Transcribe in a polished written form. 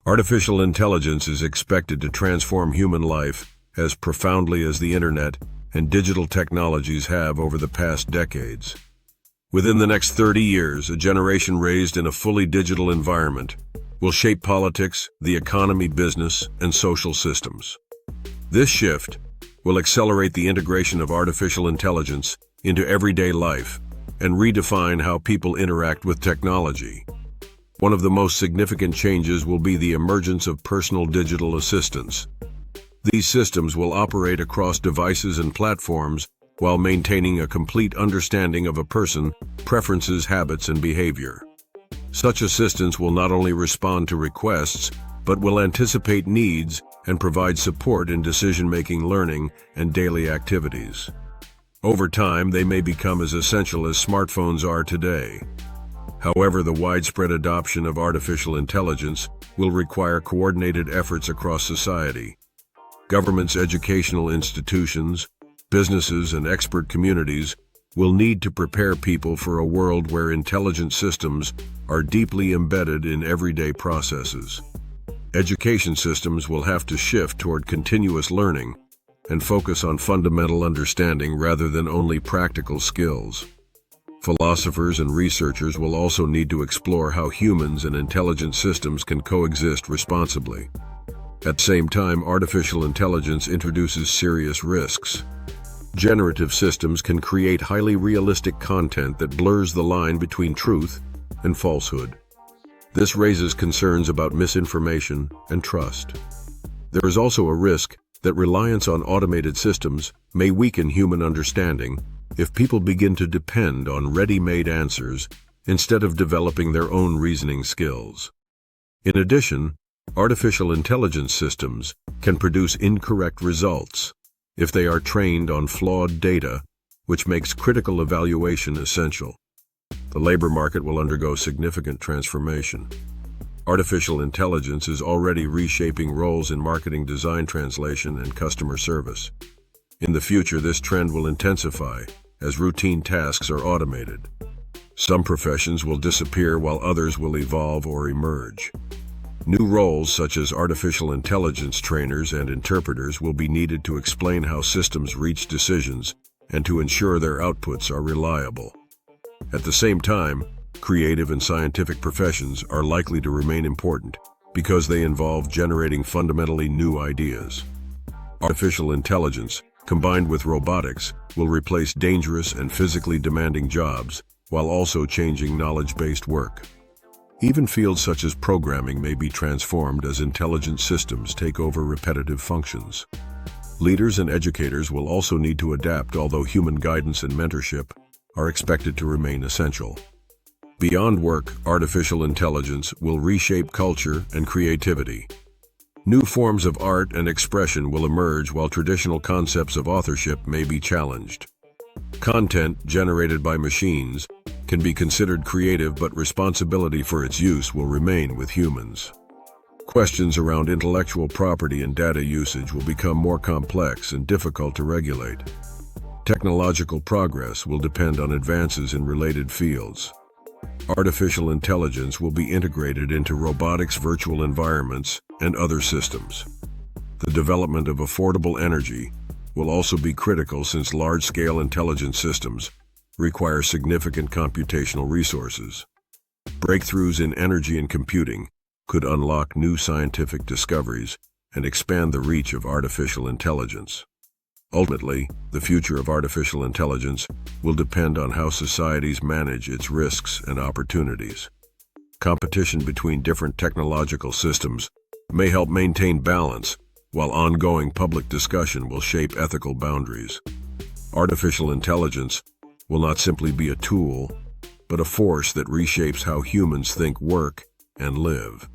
Artificial intelligence is expected to transform human life as profoundly as the internet and digital technologies have over the past decades. Within the next 30 years, a generation raised in a fully digital environment will shape politics, the economy, business, and social systems. This shift will accelerate the integration of artificial intelligence into everyday life and redefine how people interact with technology. One of the most significant changes will be the emergence of personal digital assistants. These systems will operate across devices and platforms while maintaining a complete understanding of a person, preferences, habits, and behavior. Such assistants will not only respond to requests, but will anticipate needs and provide support in decision-making, learning, and daily activities. Over time, they may become as essential as smartphones are today. However, the widespread adoption of artificial intelligence will require coordinated efforts across society. Governments, educational institutions, businesses, and expert communities will need to prepare people for a world where intelligent systems are deeply embedded in everyday processes. Education systems will have to shift toward continuous learning and focus on fundamental understanding rather than only practical skills. Philosophers and researchers will also need to explore how humans and intelligent systems can coexist responsibly. At the same time, artificial intelligence introduces serious risks. Generative systems can create highly realistic content that blurs the line between truth and falsehood. This raises concerns about misinformation and trust. There is also a risk that reliance on automated systems may weaken human understanding if people begin to depend on ready-made answers instead of developing their own reasoning skills. In addition, artificial intelligence systems can produce incorrect results if they are trained on flawed data, which makes critical evaluation essential. The labor market will undergo significant transformation. Artificial intelligence is already reshaping roles in marketing, design, translation, and customer service. In the future, this trend will intensify as routine tasks are automated. Some professions will disappear while others will evolve or emerge. New roles such as artificial intelligence trainers and interpreters will be needed to explain how systems reach decisions and to ensure their outputs are reliable. At the same time, creative and scientific professions are likely to remain important because they involve generating fundamentally new ideas. Artificial intelligence, combined with robotics, will replace dangerous and physically demanding jobs while also changing knowledge-based work. Even fields such as programming may be transformed as intelligent systems take over repetitive functions. Leaders and educators will also need to adapt, although human guidance and mentorship are expected to remain essential. Beyond work, artificial intelligence will reshape culture and creativity. New forms of art and expression will emerge while traditional concepts of authorship may be challenged. Content generated by machines can be considered creative, but responsibility for its use will remain with humans. Questions around intellectual property and data usage will become more complex and difficult to regulate. Technological progress will depend on advances in related fields. Artificial intelligence will be integrated into robotics, virtual environments, and other systems. The development of affordable energy will also be critical, since large-scale intelligent systems require significant computational resources. Breakthroughs in energy and computing could unlock new scientific discoveries and expand the reach of artificial intelligence. Ultimately, the future of artificial intelligence will depend on how societies manage its risks and opportunities. Competition between different technological systems may help maintain balance, while ongoing public discussion will shape ethical boundaries. Artificial intelligence will not simply be a tool, but a force that reshapes how humans think, work, and live.